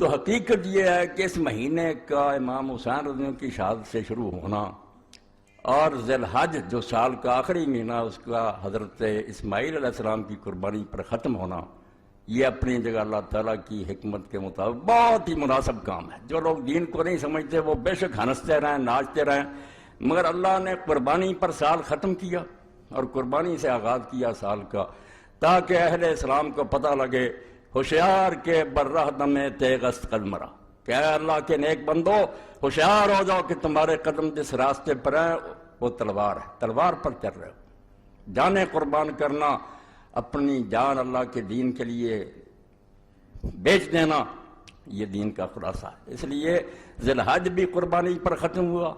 تو حقیقت یہ ہے کہ اس مہینے کا امام حسین رضی اللہ عنہ کی شہادت سے شروع ہونا اور ذی الحج جو سال کا آخری مہینہ اس کا حضرت اسماعیل علیہ السلام کی قربانی پر ختم ہونا، یہ اپنی جگہ اللہ تعالیٰ کی حکمت کے مطابق بہت ہی مناسب کام ہے۔ جو لوگ دین کو نہیں سمجھتے وہ بے شک ہنستے رہیں، ناچتے رہیں، مگر اللہ نے قربانی پر سال ختم کیا اور قربانی سے آغاز کیا سال کا، تاکہ اہل اسلام کو پتہ لگے ہوشیار کے برہ دم تیغست قدمرا کہ اے اللہ کے نیک بندو ہوشیار ہو جاؤ کہ تمہارے قدم جس راستے پر ہیں وہ تلوار ہے، تلوار پر چل رہے ہو۔ جانیں قربان کرنا، اپنی جان اللہ کے دین کے لیے بیچ دینا، یہ دین کا خلاصہ ہے۔ اس لیے ذی الحج بھی قربانی پر ختم ہوا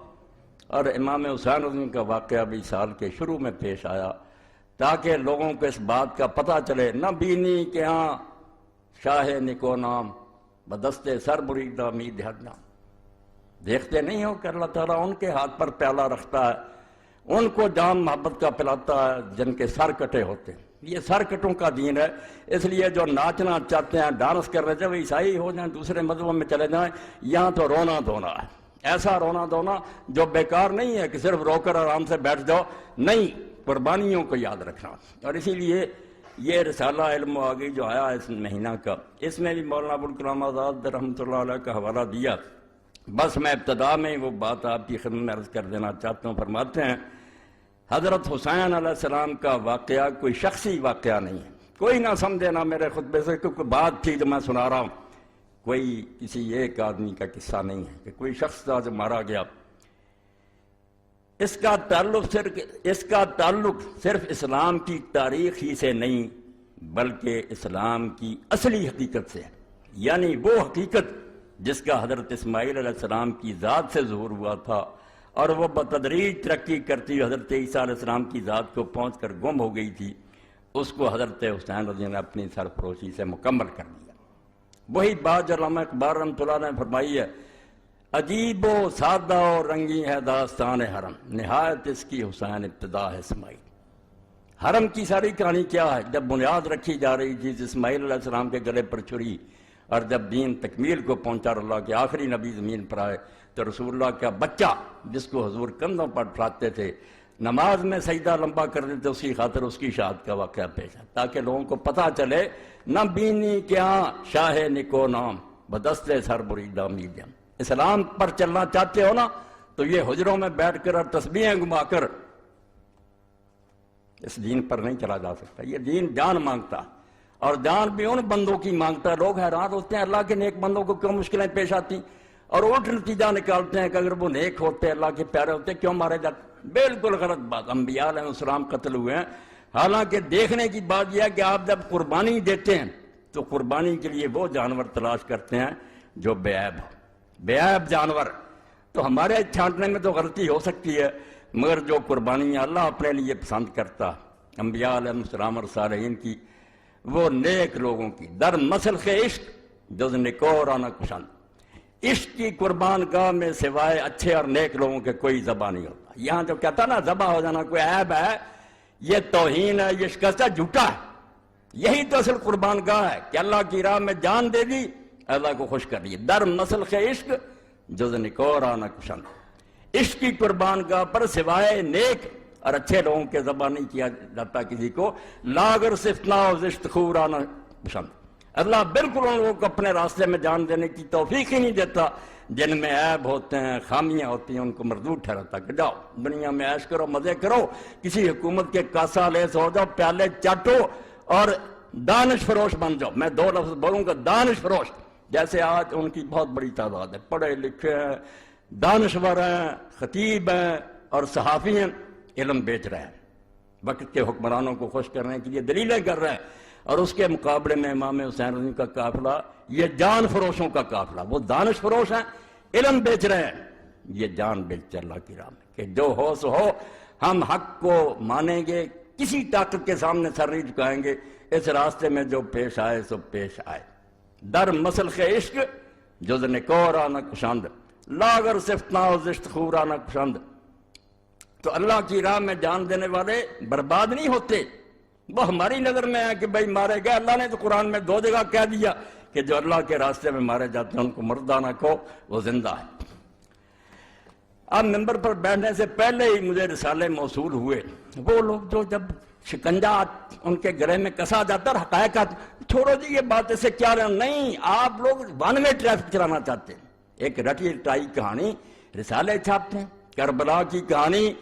اور امام حسین رضی اللہ عنہ کا واقعہ بھی سال کے شروع میں پیش آیا، تاکہ لوگوں کو اس بات کا پتہ چلے نہ بینی کہ ہاں شاہ نکو نام بدست سر بریدہ امید ہر نام۔ دیکھتے نہیں ہو کہ اللہ تعالیٰ ان کے ہاتھ پر پیالہ رکھتا ہے، ان کو جام محبت کا پلاتا ہے جن کے سر کٹے ہوتے ہیں۔ یہ سر کٹوں کا دین ہے، اس لیے جو ناچنا چاہتے ہیں، ڈانس کر رہے تھے، وہ عیسائی ہو جائیں، دوسرے مذہبوں میں چلے جائیں، یہاں تو رونا دھونا ہے، ایسا رونا دھونا جو بیکار نہیں ہے کہ صرف رو کر آرام سے بیٹھ جاؤ، نہیں، قربانیوں کو یاد رکھنا۔ اور اسی لیے یہ رسالہ علم و آگی جو آیا اس مہینہ کا، اس میں بھی مولانا ابوالکلام آزاد رحمۃ اللہ علیہ کا حوالہ دیا۔ بس میں ابتدا میں وہ بات آپ کی خدمت میں عرض کر دینا چاہتا ہوں۔ فرماتے ہیں حضرت حسین علیہ السلام کا واقعہ کوئی شخصی واقعہ نہیں ہے، کوئی نہ سمجھے نہ میرے خطبے سے کہ کوئی بات تھی جو میں سنا رہا ہوں، کوئی کسی ایک آدمی کا قصہ نہیں ہے کہ کوئی شخص تھا جو مارا گیا۔ اس کا تعلق صرف اسلام کی تاریخ ہی سے نہیں بلکہ اسلام کی اصلی حقیقت سے ہے، یعنی وہ حقیقت جس کا حضرت اسماعیل علیہ السلام کی ذات سے ظہور ہوا تھا اور وہ بتدریج ترقی کرتی حضرت عیسیٰ علیہ السلام کی ذات کو پہنچ کر گم ہو گئی تھی، اس کو حضرت حسین رضی اللہ عنہ نے اپنی سرفروشی سے مکمل کر دیا۔ وہی بات جو علامہ اقبال رحمۃ اللہ نے فرمائی ہے، عجیب و سادہ و رنگی ہے داستان حرم، نہایت اس کی حسین ابتدا ہے اسماعیل۔ حرم کی ساری کہانی کیا ہے؟ جب بنیاد رکھی جا رہی تھی اسماعیل علیہ السلام کے گلے پر چھری، اور جب دین تکمیل کو پہنچا، اللہ کے آخری نبی زمین پر آئے تو رسول اللہ کا بچہ جس کو حضور کندھوں پر اٹھاتے تھے، نماز میں سجدہ لمبا کر دیتے، اس کی خاطر اس کی شہادت کا واقعہ پیش ہے، تاکہ لوگوں کو پتہ چلے نہ بینی کیا شاہ نکو نام بدست سر بریدہ میدم۔ اسلام پر چلنا چاہتے ہو نا تو یہ حجروں میں بیٹھ کر اور تسبیحیں گما کر اس دین پر نہیں چلا جا سکتا۔ یہ دین جان مانگتا ہے، اور جان بھی ان بندوں کی مانگتا ہے۔ لوگ حیران ہوتے ہیں اللہ کے نیک بندوں کو کیوں مشکلیں پیش آتی، اور الٹ نتیجہ نکالتے ہیں کہ اگر وہ نیک ہوتے، اللہ کے پیارے ہوتے، کیوں مارے جاتے۔ بالکل غلط بات۔ انبیاء علیہ السلام قتل ہوئے ہیں، حالانکہ دیکھنے کی بات یہ ہے کہ آپ جب قربانی دیتے ہیں تو قربانی کے لیے وہ جانور تلاش کرتے ہیں جو بے عیب ہو، بے عیب جانور۔ تو ہمارے چھانٹنے میں تو غلطی ہو سکتی ہے، مگر جو قربانی اللہ اپنے لیے پسند کرتا، انبیاء علیہ السلام اور صالحین کی، وہ نیک لوگوں کی در مسلخ عشق جز نکورانا کشند، عشق کی قربان گاہ میں سوائے اچھے اور نیک لوگوں کے کوئی ذبح نہیں ہوتا۔ یہاں جو کہتا نا ذبح ہو جانا کوئی عیب ہے، یہ توہین ہے، یہ شکست ہے، جھوٹا ہے۔ یہی تو اصل قربان گاہ ہے کہ اللہ کی راہ میں جان دے دی، اللہ کو خوش کر دی۔ در مسلخ عشق جز نکورانا کشند، عشق کی قربان گاہ پر سوائے نیک اور اچھے لوگوں کے ذبح نہیں کیا جاتا کسی کو۔ لاگر صفتنا و زشت خورانا پسند، اللہ بالکل ان لوگوں کو اپنے راستے میں جان دینے کی توفیق ہی نہیں دیتا جن میں عیب ہوتے ہیں، خامیاں ہوتی ہیں، ان کو مردود ٹھہراتا کہ جاؤ دنیا میں عیش کرو، مزے کرو، کسی حکومت کے کاسا لیس ہو جاؤ، پیالے چاٹو اور دانش فروش بن جاؤ۔ میں دو لفظ بولوں گا، دانش فروش۔ جیسے آج ان کی بہت بڑی تعداد ہے، پڑھے لکھے ہیں، دانشور ہیں، خطیب ہیں اور صحافی ہیں، علم بیچ رہے ہیں، وقت کے حکمرانوں کو خوش کرنے کے لیے دلیلیں کر رہے ہیں، اور اس کے مقابلے میں امام حسین رضی کا قافلہ یہ جان فروشوں کا قافلہ، وہ دانش فروش ہیں، علم بیچ رہے ہیں، یہ جان بیچ اللہ کی راہ میں کہ جو ہو سو ہو، ہم حق کو مانیں گے، کسی طاقت کے سامنے سر نہیں جھکائیں گے، اس راستے میں جو پیش آئے سو پیش آئے۔ در مسلخ عشق جز نکورانا کشند، لاگر صفتنا و زشت خورانا کشند۔ تو اللہ کی راہ میں جان دینے والے برباد نہیں ہوتے۔ وہ ہماری نظر میں ہے کہ بھائی مارے گئے، اللہ نے تو قرآن میں 2 جگہ کہہ دیا کہ جو اللہ کے راستے میں مارے جاتے ہیں ان کو مردہ نہ کہو، وہ زندہ ہے۔ اب ممبر پر بیٹھنے سے پہلے ہی مجھے رسالے موصول ہوئے، وہ لوگ جو جب شکنجہ ان کے گلے میں کسا جاتا اور حقائق چھوڑو جی یہ بات سے کیا رہا، نہیں آپ لوگ ون وے ٹریفک چلانا چاہتے ہیں، ایک رٹی رٹائی کہانی رسالے چھاپتے ہیں، کربلا کی کہانی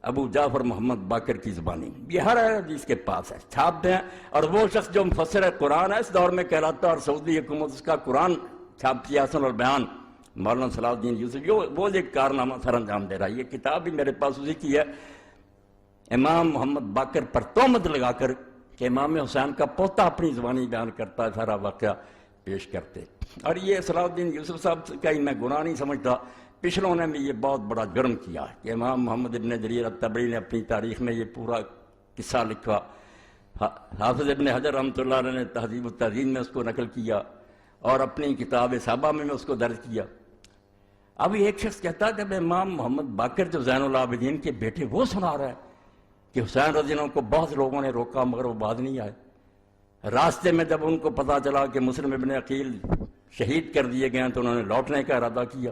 ابو جعفر محمد باقر کی زبانی، یہ ہر حدیث کے پاس ہے، چھاپتے ہیں۔ اور وہ شخص جو مفسر قرآن ہے اس دور میں کہلاتا ہے، اور سعودی حکومت اس کا قرآن چھاپتی ہے، حسن البیان، مولانا صلاح الدین یوسف، وہ ایک کارنامہ سر انجام دے رہا ہے۔ یہ کتاب بھی میرے پاس اسی کی ہے، امام محمد باقر پر تہمت لگا کر کہ امام حسین کا پوتا اپنی زبانی بیان کرتا ہے، سارا واقعہ پیش کرتے۔ اور یہ صلاح الدین یوسف صاحب کا ہی میں گناہ نہیں سمجھتا، پچھلوں نے بھی یہ بہت بڑا جرم کیا ہے کہ امام محمد ابن جریر الطبری نے اپنی تاریخ میں یہ پورا قصہ لکھا، حافظ ابن حجر رحمۃ اللہ علیہ نے تہذیب التہذیب میں اس کو نقل کیا، اور اپنی کتاب صحابہ میں اس کو درج کیا۔ اب ایک شخص کہتا ہے جب امام محمد باقر جو زین العابدین کے بیٹے وہ سنا رہا ہے کہ حسین رضی اللہ عنہ کو بہت لوگوں نے روکا مگر وہ بعد نہیں آئے، راستے میں جب ان کو پتا چلا کہ مسلم ابن عقیل شہید کر دیے گئے ہیں تو انہوں نے لوٹنے کا ارادہ کیا،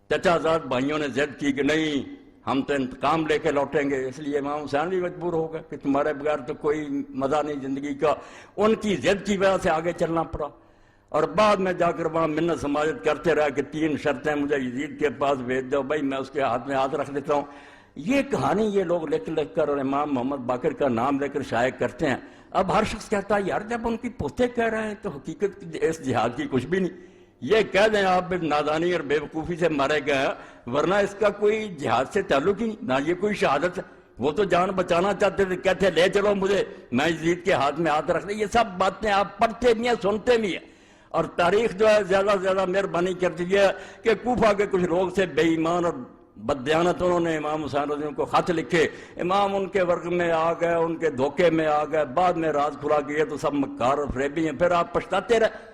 چچا زاد بھائیوں نے ضد کی کہ نہیں ہم تو انتقام لے کے لوٹیں گے، اس لیے امام حسین بھی مجبور ہو گئے کہ تمہارے بغیر تو کوئی مزہ نہیں زندگی کا، ان کی ضد کی وجہ سے آگے چلنا پڑا، اور بعد میں جا کر وہاں منت سماجت کرتے رہا کہ 3 شرطیں مجھے یزید کے پاس بھیج دو، بھائی میں اس کے ہاتھ میں ہاتھ رکھ دیتا ہوں۔ یہ کہانی یہ لوگ لکھ کر اور امام محمد باقر کا نام لے کر شائع کرتے ہیں۔ اب ہر شخص کہتا ہے یار جب ان کی پوتے کہہ رہے ہیں تو حقیقت اس جہاد کی کچھ بھی نہیں، یہ کہہ دیں آپ نادانی اور بے وقوفی سے مارے گئے ہیں، ورنہ اس کا کوئی جہاد سے تعلق ہی نہیں، نہ یہ کوئی شہادت ہے، وہ تو جان بچانا چاہتے تھے، کہتے لے چلو مجھے، میں یزید کے ہاتھ میں ہاتھ رکھ دیں۔ یہ سب باتیں آپ پڑھتے بھی ہیں سنتے بھی ہیں، اور تاریخ جو ہے زیادہ سے زیادہ مہربانی کرتی ہے کہ کوفہ کے کچھ لوگ سے بے ایمان اور بددیانت انہوں نے امام حسین رضی اللہ عنہ کو خط لکھے، امام ان کے ورگ میں آ گئے، ان کے دھوکے میں آ گئے، بعد میں راز کھلا کہ یہ تو سب مکار اور فریبی ہیں، پھر آپ پچھتاتے رہے۔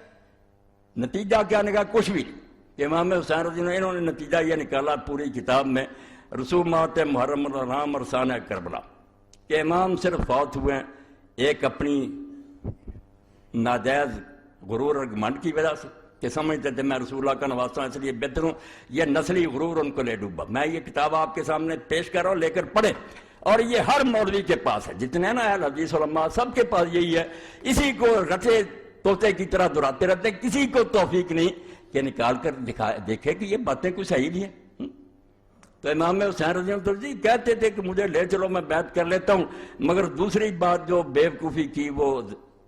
نتیجہ کیا نکلا؟ کچھ بھی کہ امام حسین رضی اللہ عنہ انہوں نے نتیجہ یہ نکالا پوری کتاب میں رسومات محرم الحرام اور سانحہ کربلا کہ امام صرف فوت ہوئے ہیں ایک اپنی ناجائز غرور اور گھمنڈ کی وجہ سے کہ سمجھتے تھے میں رسول اللہ کا نواسہ ہوں اس لیے بہتر ہوں، یہ نسلی غرور ان کو لے ڈوبا۔ میں یہ کتاب آپ کے سامنے پیش کر رہا ہوں، لے کر پڑھیں، اور یہ ہر مولوی کے پاس ہے، جتنے نا اہل حدیث علماء سب کے پاس یہی ہے، اسی کو رٹے طوطے کی طرح دہراتے رہتے ہیں، کسی کو توفیق نہیں کہ نکال کر دیکھے کہ یہ باتیں کچھ صحیح نہیں ہیں۔ تو امام حسین رضی اللہ عنہ جی کہتے تھے کہ مجھے لے چلو میں بیعت کر لیتا ہوں، مگر دوسری بات جو بے وقوفی کی وہ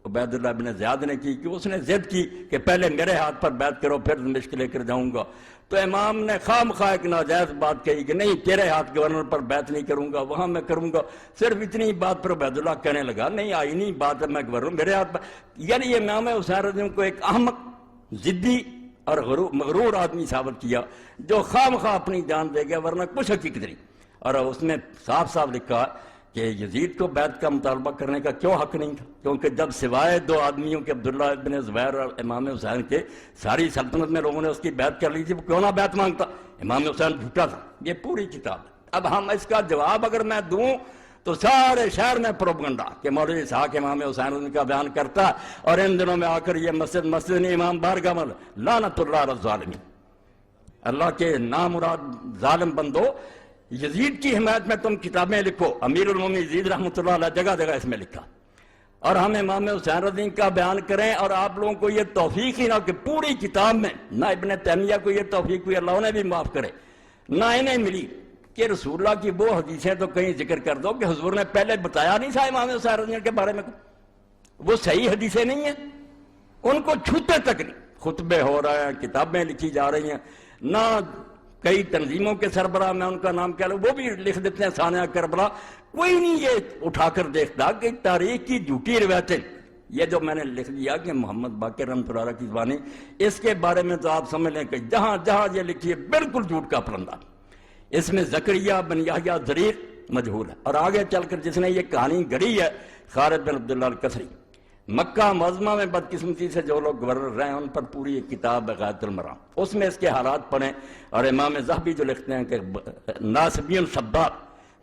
عبید اللہ بن زیاد نے کی کہ اس نے ضد کی کہ پہلے میرے ہاتھ پر بیعت کرو پھر دمشق لے کر جاؤں گا، تو امام نے خام خواہ ایک ناجائز بات کہی کہ نہیں تیرے ہاتھ گورنر پر بیعت نہیں کروں گا، وہاں میں کروں گا، صرف اتنی بات پر عبید اللہ کہنے لگا نہیں آئی نہیں بات ہے میں گورنر میرے ہاتھ پر، یعنی امام حسین رضی اللہ عنہ کو ایک احمق ضدی اور مغرور آدمی ثابت کیا جو خام خواہ اپنی جان دے گیا ورنہ کچھ حقیقت نہیں۔ اور اس میں صاف صاف لکھا کہ یزید کو بیعت کا مطالبہ کرنے کا کیوں حق نہیں تھا، کیونکہ جب سوائے 2 آدمیوں کے عبداللہ بن زبیر اور امام حسین کے ساری سلطنت میں لوگوں نے اس کی بیعت کر لی تھی، وہ کیوں نہ بیعت مانگتا، امام حسین جھوٹا تھا۔ یہ پوری کتاب ہے۔ اب ہم اس کا جواب اگر میں دوں تو سارے شہر میں پروپگنڈا کہ مولوی اسحاق امام حسین ان کا بیان کرتا، اور ان دنوں میں آ کر یہ مسجد نہیں امام بارگاہ میں لعنت اللہ علی الظالمین، اللہ کے نامراد ظالم بندو، یزید کی حمایت میں تم کتابیں لکھو، امیر المومنین یزید رحمۃ اللہ علیہ جگہ جگہ اس میں لکھا، اور ہم امام حسین رضی کا بیان کریں، اور آپ لوگوں کو یہ توفیق ہی نہ کہ پوری کتاب میں نہ ابن تیمیہ کو یہ توفیق ہوئی، اللہ انہیں بھی معاف کرے، نہ انہیں ملی کہ رسول اللہ کی وہ حدیثیں تو کہیں ذکر کر دو کہ حضور نے پہلے بتایا نہیں تھا امام حسین رضی کے بارے میں، وہ صحیح حدیثیں نہیں ہیں، ان کو چھوتے تک نہیں، خطبے ہو رہے ہیں، کتابیں لکھی جا رہی ہیں، نہ کئی تنظیموں کے سربراہ میں ان کا نام کیا لو وہ بھی لکھ دیتے ہیں سانحہ کربلا، کوئی نہیں یہ اٹھا کر دیکھتا کہ تاریخ کی جھوٹی روایتیں، یہ جو میں نے لکھ دیا کہ محمد باقر رحمۃ اللہ علیہ کی زبانی، اس کے بارے میں تو آپ سمجھ لیں کہ جہاں جہاں یہ لکھی ہے بالکل جھوٹ کا پرندہ، اس میں زکریا بن یحییٰ ضریر مجہول ہے، اور آگے چل کر جس نے یہ کہانی گڑھی ہے خالد بن عبداللہ الکسری، مکہ معظمہ میں بدقسمتی سے جو لوگ گورنر رہے ہیں ان پر پوری ایک کتاب ہے غایۃ المرام، اس میں اس کے حالات پڑھیں، اور امام ذہبی جو لکھتے ہیں کہ ناصبین شباب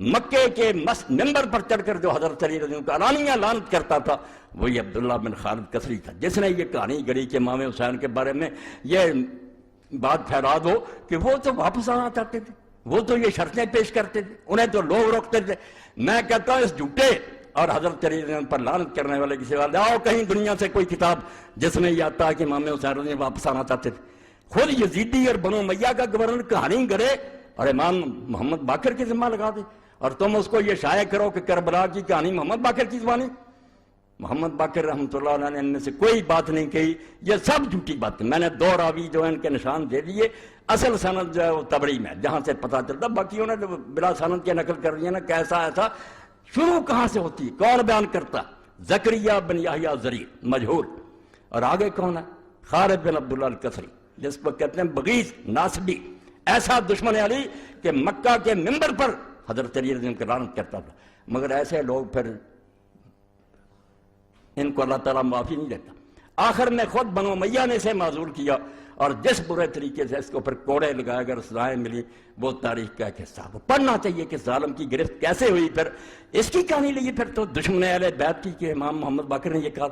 مکے کے ممبر پر چڑھ کر جو حضرت علی رضی اللہ عنہ کا علانیہ لعنت کرتا تھا وہی عبداللہ بن خالد قسری تھا، جس نے یہ کہانی گڑی کہ امام حسین کے بارے میں یہ بات پھیلا دو کہ وہ تو واپس آنا چاہتے تھے، وہ تو یہ شرطیں پیش کرتے تھے، انہیں تو لوگ روکتے تھے۔ میں کہتا ہوں اس جھوٹے اور حضرت علی رضی اللہ عنہ پر لعنت کرنے والے کسی والے آؤ کہیں دنیا سے کوئی کتاب جس میں یہ آتا ہے کہ امام حسین رضی اللہ عنہ واپس آنا چاہتے تھے۔ خود یزیدی اور بنو امیہ کا گورنر کہانی گڑے اور امام محمد باقر کی ذمہ لگا دے، اور تم اس کو یہ شائع کرو کہ کربلا کی کہانی محمد باقر کی زبانی۔ محمد باقر رحمۃ اللہ علیہ نے ان میں سے کوئی بات نہیں کہی، یہ سب جھوٹی باتیں۔ میں نے 2 راوی جو ہیں ان کے نشان دے دیے، اصل سند جو ہے وہ تبری میں جہاں سے پتہ چلتا، باقی انہوں نے بلا سند کی نقل کر دیا نا، کیسا ایسا شروع کہاں سے ہوتی ہے، کون بیان کرتا؟ زکریا بن یحییٰ زریع مجہول، اور آگے کون ہے؟ خالد بن عبداللہ القسری، جس کو کہتے ہیں بغیث ناصبی، ایسا دشمن علی کہ مکہ کے ممبر پر حضرت علی رضی اللہ عنہ کا لعنت کرتا تھا۔ مگر ایسے لوگ پھر ان کو اللہ تعالیٰ معافی نہیں دیتا۔ آخر میں خود بنو امیہ نے اسے معذور کیا، اور جس برے طریقے سے اس کو پھر کوڑے لگائے اگر سزائیں ملی وہ تاریخ کا ایک حصہ وہ پڑھنا چاہیے کہ ظالم کی گرفت کیسے ہوئی۔ پھر اس کی کہانی لئی پھر تو دشمن اہل بیت کی کہ امام محمد باقر نے یہ کہا۔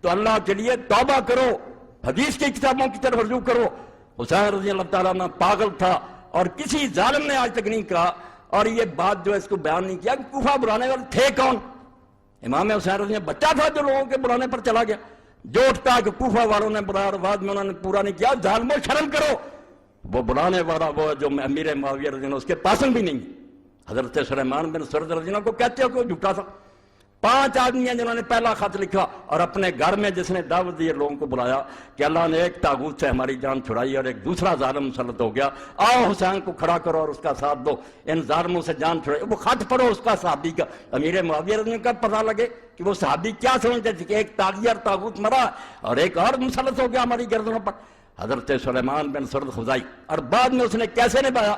تو اللہ کے لیے توبہ کرو، حدیث کی کتابوں کی طرف رجوع کرو۔ حسین رضی اللہ تعالیٰ عنہ پاگل تھا، اور کسی ظالم نے آج تک نہیں کہا، اور یہ بات جو ہے اس کو بیان نہیں کیا کہ کوفہ بلانے والے تھے کون؟ امام حسین رضی اللہ عنہ بچہ تھا جو لوگوں کے بلانے پر چلا گیا، جو اٹھتا کہ کوفہ والوں نے بلایا اور بعد میں انہوں نے پورا نہیں کیا۔ ظالموں شرم کرو، وہ بلانے والا وہ جو امیر معاویہ رضی اللہ عنہ اس کے پاسن بھی نہیں۔ حضرت سلیمان بن سرد رضی اللہ عنہ کو کہتے ہو کہ وہ جھوٹا تھا۔ 5 آدمی ہیں جنہوں نے پہلا خط لکھا اور اپنے گھر میں جس نے دعوت دی لوگوں کو بلایا کہ اللہ نے ایک طاغوت سے ہماری جان چھڑائی اور ایک دوسرا ظالم مسلط ہو گیا، آؤ حسین کو کھڑا کرو اور اس کا ساتھ دو، ان ظالموں سے جان چھڑائی۔ وہ خط پڑھو اس کا صحابی کا، امیر معاویہ رضی اللہ عنہ کا پتہ لگے کہ وہ صحابی کیا سمجھتے تھے کہ ایک طاغیہ اور طاغوت مرا اور ایک اور مسلط ہو گیا ہماری گردنوں پر۔ حضرت سلیمان بن سرد خزائی، اور بعد میں اس نے کیسے نبھایا؟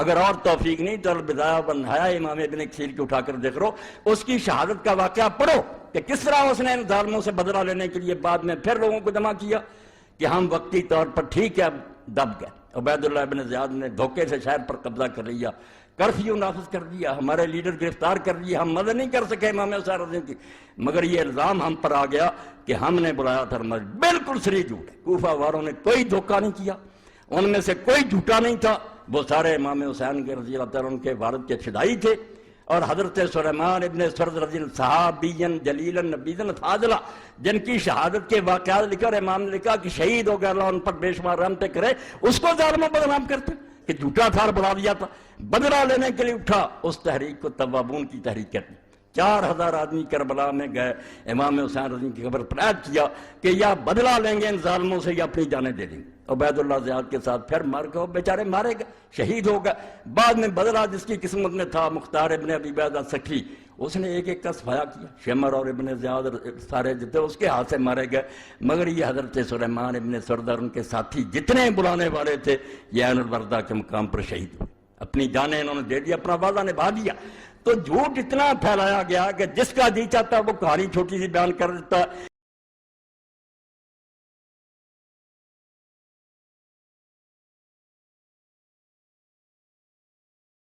اگر اور توفیق نہیں تو البدایہ والنہایہ امام ابن کثیر کی اٹھا کر دیکھ رہو، اس کی شہادت کا واقعہ پڑھو کہ کس طرح اس نے ان ظالموں سے بدلہ لینے کے لیے بعد میں پھر لوگوں کو جمع کیا کہ ہم وقتی طور پر ٹھیک ہے دب گئے۔ عبید اللہ بن زیاد نے دھوکے سے شہر پر قبضہ کر لیا، کرفیو نافذ کر دیا، ہمارے لیڈر گرفتار کر لیے، ہم مدد نہیں کر سکے امام حسین رضی اللہ عنہ کی، مگر یہ الزام ہم پر آ گیا کہ ہم نے بلایا تھا۔ بالکل صریح جھوٹ ہے، کوفہ والوں نے کوئی دھوکہ نہیں کیا، ان میں سے کوئی جھوٹا نہیں تھا، وہ سارے امام حسین کے رضی اللہ تعالیٰ عنہ کے والد کے فدائی تھے۔ اور حضرت سلیمان ابن سرد رضی اللہ صحابین جلیلا نبیذا فاضلا، جن کی شہادت کے واقعات لکھا اور امام نے لکھا کہ شہید ہو گیا اللہ ان پر بے شمار رحمتیں کرے، اس کو ظالموں بدنام کرتے کہ جھوٹا تھا اور بلا دیا تھا، بدلہ لینے کے لیے اٹھا۔ اس تحریک کو توابون کی تحریک کہتے ہیں۔ 4000 آدمی کربلا میں گئے، امام حسین رضی اللہ عنہ کی خبر پر عہد کیا کہ یا بدلہ لیں گے ان ظالموں سے یا اپنی جانیں دے دیں گے۔ عبید اللہ زیاد کے ساتھ پھر مار گئے، بیچارے مارے گئے، شہید ہو گئے۔ بعد میں بدلہ جس کی قسمت میں تھا، مختار ابن ابی بیضہ سکھی، اس نے ایک ایک کا صفایا کیا، شمر اور ابن زیاد سارے جتنے اس کے ہاتھ سے مارے گئے۔ مگر یہ حضرت سلیمان ابن سرد اور ان کے ساتھی جتنے بلانے والے تھے یہ عین البردہ کے مقام پر شہید ہوئے، اپنی جانیں انہوں نے دے دی، اپنا وعدہ نبھا دیا۔ تو جھوٹ اتنا پھیلایا گیا کہ جس کا جی چاہتا وہ کہانی چھوٹی سی بیان کر دیتا۔